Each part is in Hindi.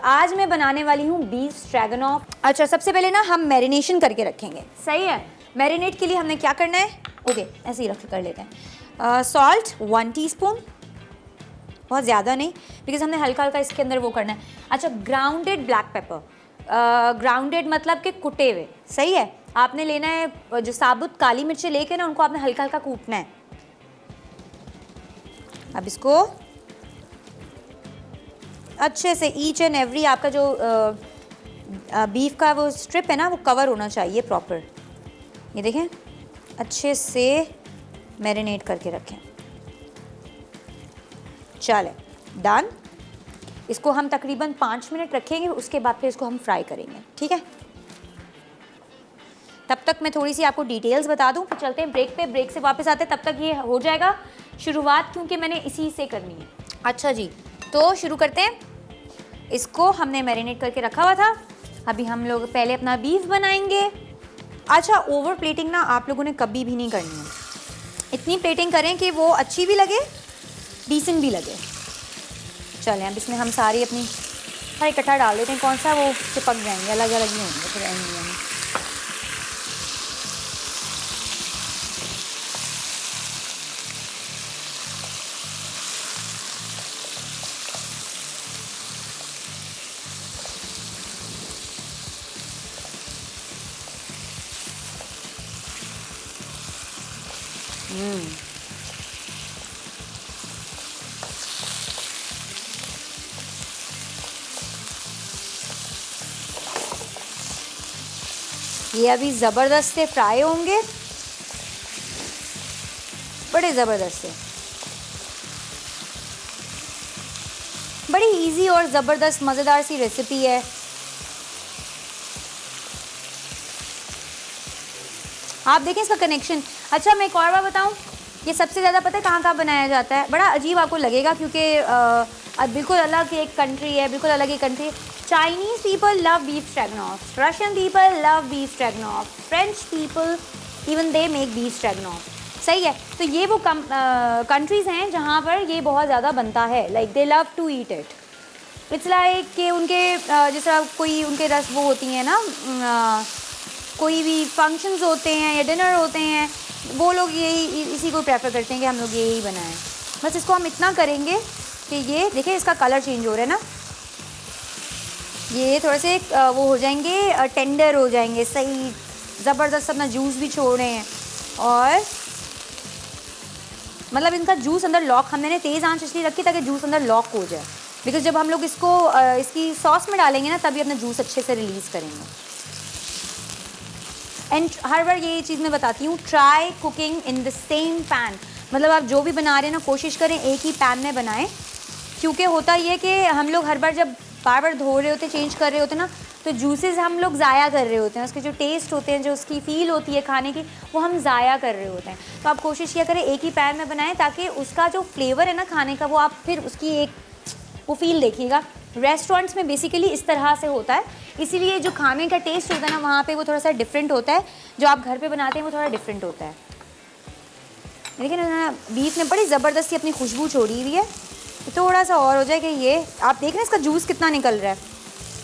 आज मैं बनाने वाली हूँ बीफ स्ट्रैगनॉफ। अच्छा, सबसे पहले ना हम मैरिनेशन करके रखेंगे, सही है। मैरिनेट के लिए हमने क्या करना है, ओके ऐसे ही कर लेते हैं। सॉल्ट 1 टीस्पून, बहुत ज़्यादा नहीं बिकॉज हमने हल्का हल्का इसके अंदर वो करना है। अच्छा, ग्राउंडेड ब्लैक पेपर, ग्राउंडेड मतलब कि कुटे हुए, सही है। आपने लेना है जो साबुत काली मिर्चें लेके ना, उनको आपने हल्का हल्का कूटना है। अब इसको अच्छे से ईच एंड एवरी आपका जो बीफ का वो स्ट्रिप है ना, वो कवर होना चाहिए प्रॉपर। ये देखें, अच्छे से मैरिनेट करके रखें। चले डन। इसको हम तकरीबन 5 मिनट रखेंगे, उसके बाद फिर इसको हम फ्राई करेंगे, ठीक है। तब तक मैं थोड़ी सी आपको डिटेल्स बता दूं, फिर चलते हैं ब्रेक पे। ब्रेक से वापस आते हैं, तब तक ये हो जाएगा शुरुआत, क्योंकि मैंने इसी से करनी है। अच्छा जी, तो शुरू करते हैं। इसको हमने मैरिनेट करके रखा हुआ था, अभी हम लोग पहले अपना बीफ बनाएंगे। अच्छा, ओवर प्लेटिंग ना आप लोगों ने कभी भी नहीं करनी है। इतनी प्लेटिंग करें कि वो अच्छी भी लगे, डिसेंट भी लगे। चलें, अब इसमें हम सारी अपनी हर इकट्ठा डाल देते हैं। कौन सा वो चिपक जाएंगे, अलग अलग ही होंगे फिर एंड में। ये अभी ज़बरदस्त से फ्राई होंगे, बड़े ज़बरदस्त से। बड़ी इजी और ज़बरदस्त मज़ेदार सी रेसिपी है। आप देखें इसका कनेक्शन। अच्छा, मैं एक और बात बताऊं, ये सबसे ज़्यादा पता है कहाँ कहाँ बनाया जाता है। बड़ा अजीब आपको लगेगा क्योंकि बिल्कुल अलग एक कंट्री है, बिल्कुल अलग एक country. Chinese people love beef stroganoff, Russian people love beef stroganoff, French people even they make beef stroganoff, सही है। तो ये वो कंट्रीज़ हैं जहाँ पर ये बहुत ज़्यादा बनता है, like they love to eat it. It's like कि उनके जैसा कोई उनके रस वो होती हैं ना, कोई भी फंक्शंस होते हैं या डिनर होते हैं, वो लोग यही इसी को प्रेफर करते हैं कि हम लोग यही बनाएं। बस इसको हम इतना करेंगे कि ये देखिए इसका कलर चेंज हो रहा है ना, ये थोड़े से वो हो जाएंगे, टेंडर हो जाएंगे, सही ज़बरदस्त अपना जूस भी छोड़ रहे हैं। और मतलब इनका जूस अंदर लॉक, हमने तेज़ आंच इसलिए रखी ताकि जूस अंदर लॉक हो जाए, बिकॉज जब हम लोग इसको इसकी सॉस में डालेंगे ना, तभी अपना जूस अच्छे से रिलीज़ करेंगे। एंड हर बार ये चीज़ मैं बताती हूँ, try cooking in the same pan. मतलब आप जो भी बना रहे हैं ना, कोशिश करें एक ही पैन में बनाएं, क्योंकि होता ये कि हम लोग हर बार जब बार बार धो रहे होते, चेंज कर रहे होते ना, तो जूसेस हम लोग ज़ाया कर रहे होते हैं, उसके जो टेस्ट होते हैं, जो उसकी फ़ील होती है खाने की, वो हम ज़ाया कर रहे होते हैं। तो आप कोशिश किया करें एक ही पैन में बनाएं, ताकि उसका जो फ्लेवर है ना खाने का, वो आप फिर उसकी एक वो फील देखिएगा। रेस्टोरेंट्स में बेसिकली इस तरह से होता है, इसीलिए जो खाने का टेस्ट होता है ना वहाँ पे वो थोड़ा सा डिफरेंट होता है, जो आप घर पे बनाते हैं वो थोड़ा डिफरेंट होता है। लेकिन बीफ ने बड़ी ज़बरदस्ती अपनी खुशबू छोड़ी हुई है, थोड़ा सा और हो जाए कि ये आप देख रहे हैं इसका जूस कितना निकल रहा है।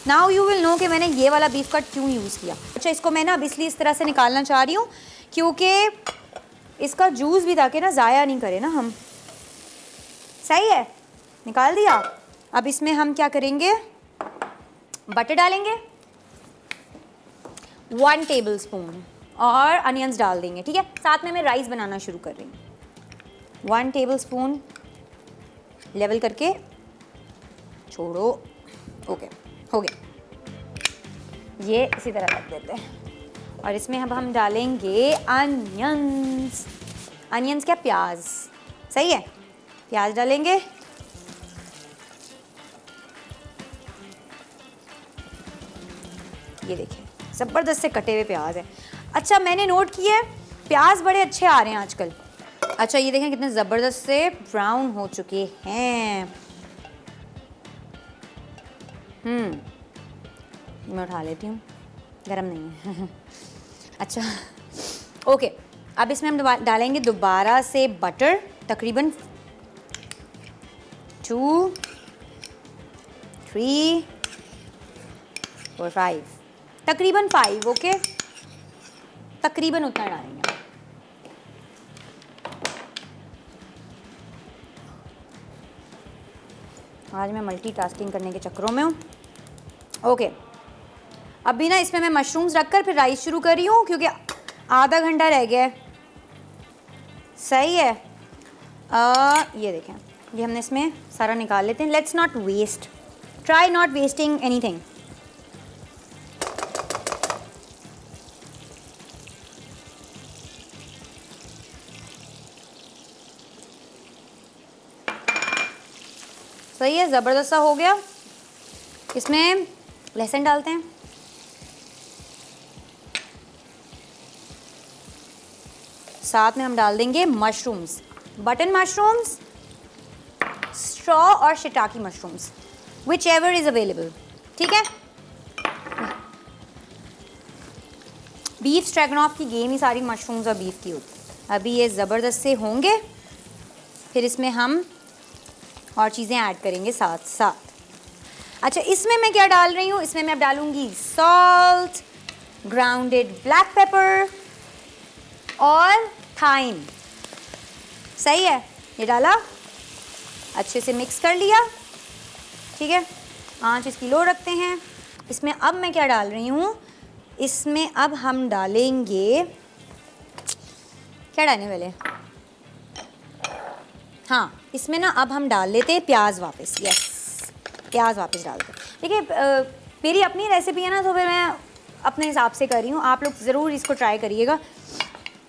नाउ यू विल नो कि मैंने ये वाला बीफ कट क्यों यूज़ किया। अच्छा, इसको मैं ना अब इसलिए इस तरह से निकालना चाह रही हूँ क्योंकि इसका जूस भी ताकि ना ज़ाया नहीं करे ना हम, सही है। निकाल दिया। अब इसमें हम क्या करेंगे, बटर डालेंगे 1 टेबलस्पून और अनियंस डाल देंगे, ठीक है। साथ में मैं राइस बनाना शुरू कर रही हूँ। 1 टेबलस्पून लेवल करके छोड़ो, ओके हो गया। ये इसी तरह रख देते हैं और इसमें अब हम डालेंगे अनियंस। अनियंस क्या, प्याज, सही है। प्याज डालेंगे, ये देखिए ज़बरदस्त से कटे हुए प्याज है। अच्छा, मैंने नोट किया है प्याज बड़े अच्छे आ रहे हैं आजकल। अच्छा, ये देखें कितने ज़बरदस्त से ब्राउन हो चुके हैं। मैं उठा लेती हूँ, गरम नहीं है। अच्छा ओके, अब इसमें हम डालेंगे दोबारा से बटर, तकरीबन 2, 3, 4 5, तकरीबन 5, ओके, तकरीबन उतना डालेंगे। आज मैं मल्टीटास्किंग करने के चक्करों में हूँ। ओके, अभी ना इसमें मैं मशरूम्स रखकर फिर राइस शुरू कर रही हूँ क्योंकि आधा घंटा रह गया है। सही है। ये देखें, ये हमने इसमें सारा निकाल लेते हैं। Let's not waste, try not wasting anything. सही है, ज़बरदस्त सा हो गया। इसमें लहसुन डालते हैं, साथ में हम डाल देंगे मशरूम्स, बटन मशरूम्स, स्ट्रॉ और shiitake mushrooms, whichever is available. ठीक है, बीफ स्ट्रैगनॉफ की गेम ही सारी मशरूम्स और बीफ की होती है। अभी ये ज़बरदस्त से होंगे, फिर इसमें हम और चीज़ें ऐड करेंगे साथ साथ। अच्छा, इसमें मैं क्या डाल रही हूँ? इसमें मैं अब डालूँगी सॉल्ट, ग्राउंडेड ब्लैक पेपर और थाइम। सही है, ये डाला, अच्छे से मिक्स कर लिया। ठीक है, आंच इसकी लो रखते हैं। इसमें अब मैं क्या डाल रही हूँ? इसमें अब हम डालेंगे, क्या डालने वाले? हाँ, इसमें ना अब हम डाल लेते हैं प्याज वापस। यस, प्याज वापस डालते हैं। देखिए, मेरी अपनी रेसिपी है ना, तो फिर मैं अपने हिसाब से कर रही हूँ। आप लोग ज़रूर इसको ट्राई करिएगा।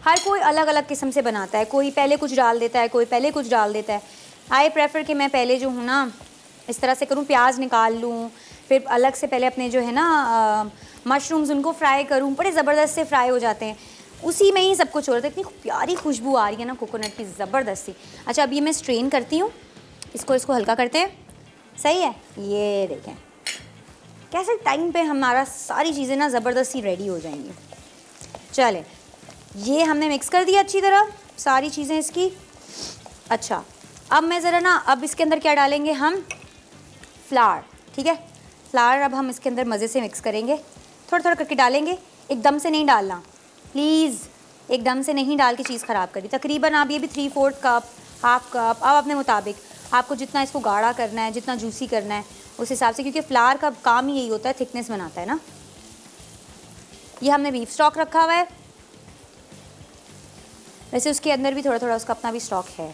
हर कोई अलग अलग किस्म से बनाता है, कोई पहले कुछ डाल देता है, कोई पहले कुछ डाल देता है। आई प्रेफर कि मैं पहले जो हूँ ना, इस तरह से करूँ, प्याज निकाल लूँ, फिर अलग से पहले अपने जो है ना मशरूम्स उनको फ्राई करूँ। बड़े ज़बरदस्त से फ्राई हो जाते हैं, उसी में ही सब कुछ हो रहा है। इतनी प्यारी खुशबू आ रही है ना कोकोनट की, ज़बरदस्त सी। अच्छा, अब ये मैं स्ट्रेन करती हूँ, इसको हल्का करते हैं। सही है, ये देखें कैसे टाइम पे हमारा सारी चीज़ें ना ज़बरदस्त सी रेडी हो जाएंगी। चलें, ये हमने मिक्स कर दिया अच्छी तरह सारी चीज़ें इसकी। अच्छा, अब मैं ज़रा ना, अब इसके अंदर क्या डालेंगे हम? फ्लावर। ठीक है, फ्लावर अब हम इसके अंदर मज़े से मिक्स करेंगे, थोड़ा थोड़ा करके डालेंगे, एकदम से नहीं डालना प्लीज़, एकदम से नहीं डाल के चीज़ ख़राब करी। तकरीबन आप ये भी 3/4 कप, हाफ़ कप, आप अपने मुताबिक, आपको जितना इसको गाढ़ा करना है, जितना जूसी करना है, उस हिसाब से, क्योंकि फ्लावर का काम ही यही होता है, थिकनेस बनाता है ना। ये हमने बीफ स्टॉक रखा हुआ है, वैसे उसके अंदर भी थोड़ा थोड़ा उसका अपना भी स्टॉक है।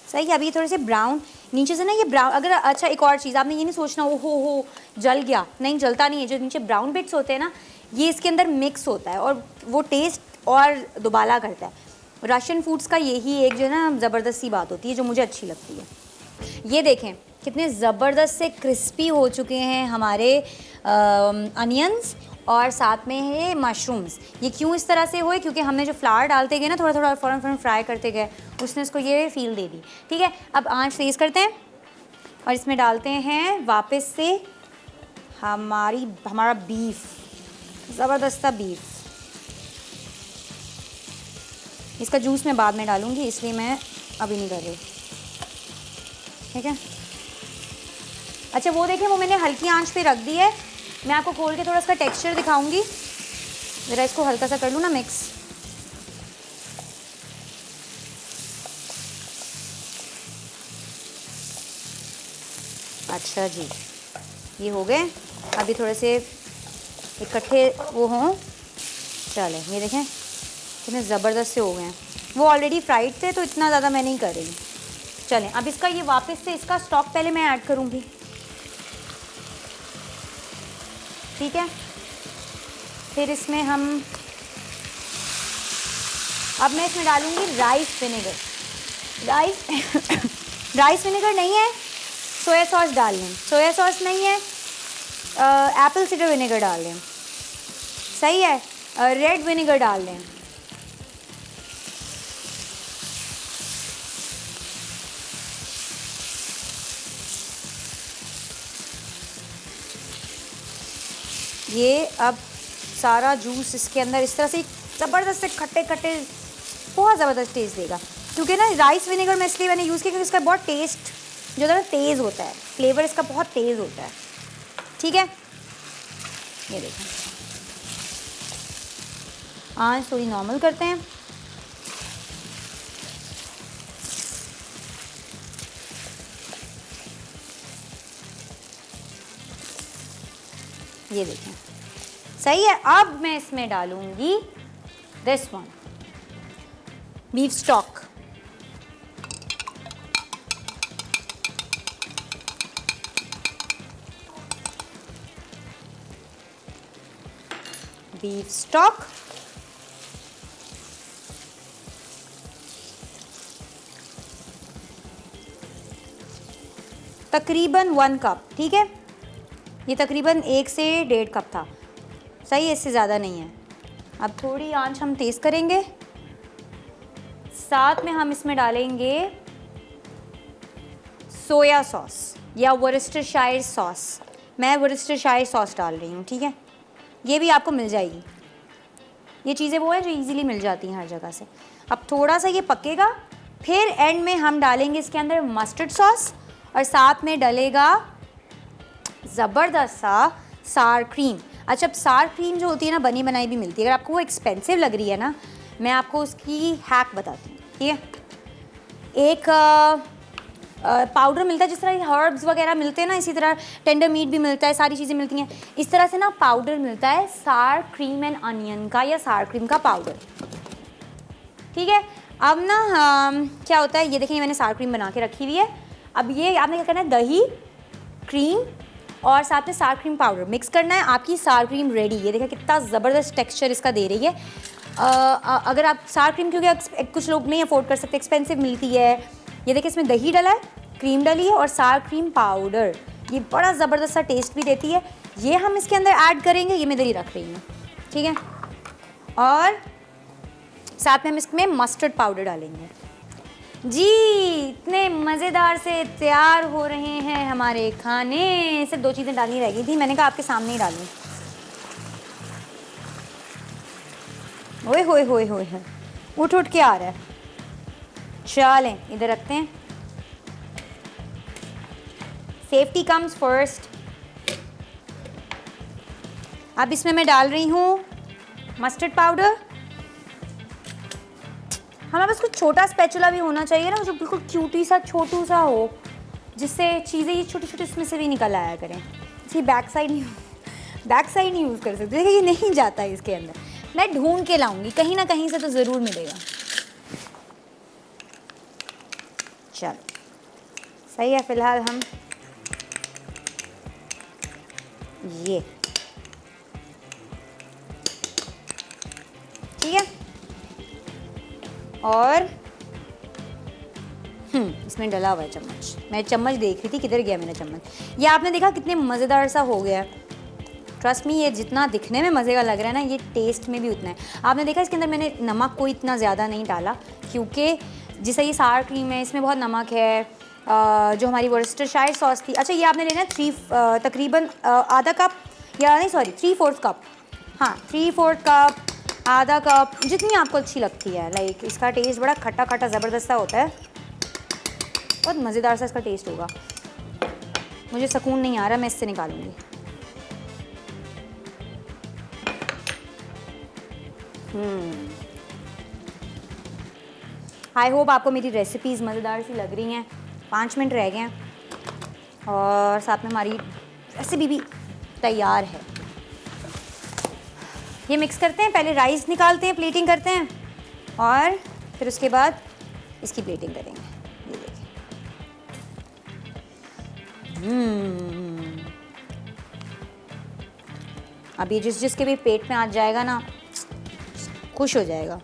सही है, अभी थोड़े से ब्राउन नीचे से ना, ये ब्राउन, अगर अच्छा एक और चीज़, आपने ये नहीं सोचना हो जल गया, नहीं जलता नहीं है। जो नीचे ब्राउन बिट्स होते हैं ना, ये इसके अंदर मिक्स होता है और वो टेस्ट और दुबाला करता है। रशियन फूड्स का यही एक जो है ना ज़बरदस्त सी बात होती है, जो मुझे अच्छी लगती है। ये देखें कितने ज़बरदस्त से क्रिस्पी हो चुके हैं हमारे अनियंस, और साथ में है मशरूम्स। ये क्यों इस तरह से हुए? क्योंकि हमने जो फ्लावर डालते गए ना, थोड़ा थोड़ा फ़ौरन फ्राई करते गए, उसने इसको ये फील दे दी। ठीक है, अब आंच तेज़ करते हैं और इसमें डालते हैं वापस से हमारा बीफ, ज़बरदस्त सा बीफ। इसका जूस मैं बाद में डालूँगी, इसलिए मैं अभी नहीं कर रही। ठीक है, अच्छा वो देखें, वो मैंने हल्की आंच पे रख दी है। मैं आपको खोल के थोड़ा इसका टेक्सचर दिखाऊंगी। ज़रा इसको हल्का सा कर लूँ ना मिक्स। अच्छा जी, ये हो गए। अभी थोड़े से इकट्ठे वो हों। चलें, ये देखें कितने ज़बरदस्त से हो गए हैं। वो ऑलरेडी फ्राइड थे, तो इतना ज़्यादा मैं नहीं कर रही। चलें, अब इसका ये वापस से इसका स्टॉक पहले मैं ऐड करूँगी। ठीक है, फिर इसमें अब मैं इसमें डालूँगी राइस विनेगर। राइस विनेगर नहीं है, सोया सॉस डाल लें। सोया सॉस नहीं है, एप्पल साइडर विनेगर डाल लें। सही है, रेड विनेगर डाल लें। ये अब सारा जूस इसके अंदर इस तरह से ज़बरदस्त से खट्टे खट्टे, बहुत ज़बरदस्त टेस्ट देगा। क्योंकि ना राइस विनेगर में इसलिए मैंने यूज़ किया क्योंकि इसका बहुत टेस्ट जो ज़रा तेज़ होता है, फ्लेवर इसका बहुत तेज़ होता है। ठीक है, ये देखें, आँच थोड़ी नॉर्मल करते हैं। ये देखें सही है। अब मैं इसमें डालूंगी this one, beef stock. Beef stock, तकरीबन 1 कप। ठीक है, ये तकरीबन 1 से 1.5 कप था। सही है, इससे ज़्यादा नहीं है। अब थोड़ी आंच हम तेज़ करेंगे। साथ में हम इसमें डालेंगे सोया सॉस या वोरेस्टरशायर सॉस। मैं वोरेस्टरशायर सॉस डाल रही हूँ। ठीक है, ये भी आपको मिल जाएगी। ये चीज़ें वो है जो इजीली मिल जाती हैं हर जगह से। अब थोड़ा सा ये पकेगा, फिर एंड में हम डालेंगे इसके अंदर मस्टर्ड सॉस और साथ में डलेगा ज़बरदस्त सा सार क्रीम। अच्छा, अब सार क्रीम जो होती है ना, बनी बनाई भी मिलती है। अगर आपको वो एक्सपेंसिव लग रही है ना, मैं आपको उसकी हैक बताती हूँ। ठीक है, एक पाउडर मिलता है, जिस तरह हर्ब्स वगैरह मिलते हैं ना, इसी तरह टेंडर मीट भी मिलता है, सारी चीज़ें मिलती हैं। इस तरह से ना पाउडर मिलता है सार क्रीम एंड अनियन का, या सार क्रीम का पाउडर। ठीक है, अब ना क्या होता है, ये देखें, मैंने सार क्रीम बना के रखी हुई है। अब ये आपने क्या करना है, दही, क्रीम और साथ में सार क्रीम पाउडर मिक्स करना है। आपकी सार क्रीम रेडी। ये देखिए कितना ज़बरदस्त टेक्सचर इसका दे रही है। अगर आप सार क्रीम, क्योंकि कुछ लोग नहीं अफोर्ड कर सकते, एक्सपेंसिव मिलती है। ये देखिए इसमें दही डला है, क्रीम डली है और सार क्रीम पाउडर। ये बड़ा ज़बरदस्त सा टेस्ट भी देती है। ये हम इसके अंदर ऐड करेंगे। ये मैं इधर ही रख रही हूँ। ठीक है, और साथ में हम इसमें मस्टर्ड पाउडर डालेंगे। जी, इतने मज़ेदार से तैयार हो रहे हैं हमारे खाने। सिर्फ 2 चीज़ें डालनी रह गई थी, मैंने कहा आपके सामने ही डालूं। ओए होए होए होए, उठ उठ के आ रहा है। चलें, इधर रखते हैं। Safety comes first. अब इसमें मैं डाल रही हूँ मस्टर्ड पाउडर। हमारे पास कुछ छोटा स्पैचुला भी होना चाहिए ना, जो बिल्कुल क्यूटी सा, छोटू सा हो, जिससे चीज़ें ये छोटी छोटी उसमें से भी निकल आया करें। इसकी बैक साइड नहीं यूज़ कर सकते। देखिए ये नहीं जाता है इसके अंदर। मैं ढूंढ के लाऊंगी, कहीं ना कहीं से तो ज़रूर मिलेगा। चलो सही है। फ़िलहाल हम ये ठीक है, और इसमें डला हुआ है चम्मच। मैं चम्मच देख रही थी, किधर गया मेरा चम्मच। ये आपने देखा कितने मज़ेदार सा हो गया। ट्रस्ट मी, ये जितना दिखने में मज़े का लग रहा है ना, ये टेस्ट में भी उतना है। आपने देखा इसके अंदर मैंने नमक को इतना ज़्यादा नहीं डाला, क्योंकि जैसे ये सार क्रीम है, इसमें बहुत नमक है। जो हमारी वोरेस्टरशायर सॉस थी, अच्छा ये आपने लेना है तकरीबन आधा कप, या नहीं सॉरी 3/4 कप। हाँ 3/4 कप, आधा कप, जितनी आपको अच्छी लगती है। लाइक इसका टेस्ट बड़ा खट्टा खट्टा ज़बरदस्त सा होता है, बहुत मज़ेदार सा इसका टेस्ट होगा। मुझे सुकून नहीं आ रहा, मैं इससे निकालूंगी। आई होप आपको मेरी रेसिपीज़ मज़ेदार सी लग रही हैं। 5 मिनट रह गए हैं और साथ में हमारी रेसिपी भी तैयार है। ये मिक्स करते हैं, पहले राइस निकालते हैं, प्लेटिंग करते हैं, और फिर उसके बाद इसकी प्लेटिंग करेंगे। ये देखिए, अब ये जिसके भी पेट में आ जाएगा ना, खुश हो जाएगा।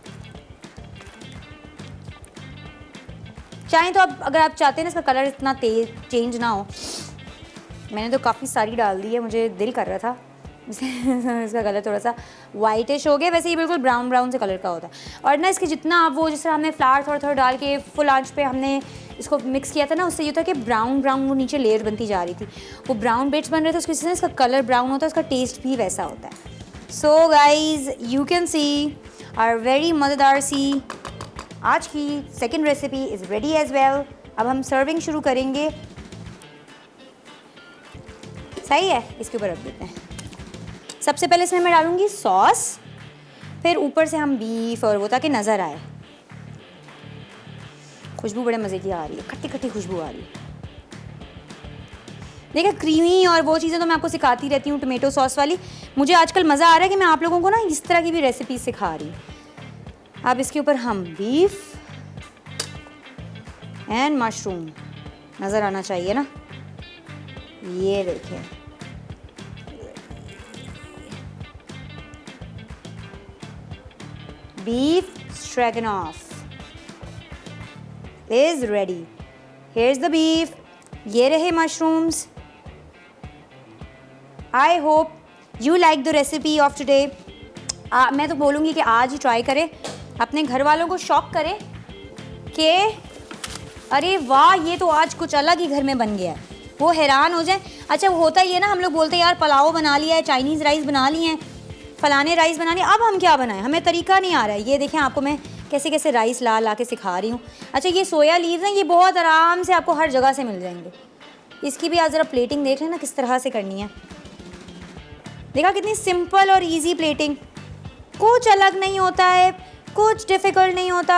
चाहें तो अब अगर आप चाहते हैं ना इसका कलर इतना तेज चेंज ना हो, मैंने तो काफ़ी सारी डाल दी है, मुझे दिल कर रहा था इसका कलर थोड़ा सा वाइटिश हो गया। वैसे ये बिल्कुल ब्राउन ब्राउन से कलर का होता है। और ना इसके जितना आप वो, जिस तरह हमने फ्लावर थोड़ा थोड़ा डाल के फुल आंच पे हमने इसको मिक्स किया था ना, उससे ये था कि ब्राउन ब्राउन वो नीचे लेयर बनती जा रही थी, वो ब्राउन बिट्स बन रहे थे, उसकी वजह से इसका कलर ब्राउन होता है, उसका टेस्ट भी वैसा होता है। So guys you can see are very मज़ेदार सी आज की second recipe is ready as well. अब हम सर्विंग शुरू करेंगे। सही है, इसके ऊपर रख देते हैं। सबसे पहले इसमें मैं डालूंगी सॉस, फिर ऊपर से हम बीफ और वो, ताकि नज़र आए। खुशबू बड़े मज़े की आ रही है, खट्टी खट्टी खुशबू आ रही है। देखिए क्रीमी और वो चीज़ें तो मैं आपको सिखाती रहती हूँ, टमेटो सॉस वाली। मुझे आजकल मज़ा आ रहा है कि मैं आप लोगों को ना इस तरह की भी रेसिपी सिखा रही हूँ। अब इसके ऊपर हम बीफ एंड मशरूम, नज़र आना चाहिए ना, ये देखिए। Beef stroganoff is ready. Here's the beef, ये रहे mushrooms. I hope you like the recipe of today. मैं तो बोलूँगी कि आज ही ट्राई करें, अपने घर वालों को शॉक करें कि अरे वाह ये तो आज कुछ अलग ही घर में बन गया है, वो हैरान हो जाए। अच्छा वो होता ही है ना, हम लोग बोलते हैं यार पुलाव बना लिया है, चाइनीज़ राइस बना लिए हैं, फलाने राइस बना लिए, अब हम क्या बनाएं, हमें तरीका नहीं आ रहा है। ये देखें आपको मैं कैसे कैसे राइस ला के सिखा रही हूँ। अच्छा ये सोया लीव्स हैं, ये बहुत आराम से आपको हर जगह से मिल जाएंगे। इसकी भी आज ज़रा प्लेटिंग देख लें ना किस तरह से करनी है। देखा कितनी सिंपल और इजी प्लेटिंग, कुछ अलग नहीं होता है, कुछ डिफ़िकल्ट नहीं होता।